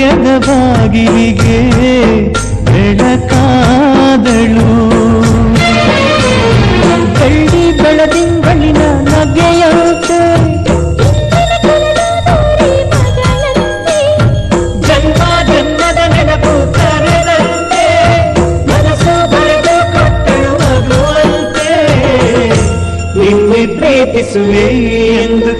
ಹೃದಯದ ಬಾಗಿಲಿಗೆ ಬೆಳಕಾದಳು. ಬೆಳ್ಳಿ ಬೆಳದಿಂಗಳಿನ ನಗೆಯಂತೆ ಜನ್ಮ ಜನ್ಮದ ನೆನಪು ಕರೆದಂತೆ ಮನಸ್ಸು ಬರೆದು ಕೊಟ್ಟಳು ಮಗುವಂತೆ. ನಿನ್ನೆ ಪ್ರೀತಿಸುವೆ ಎಂದು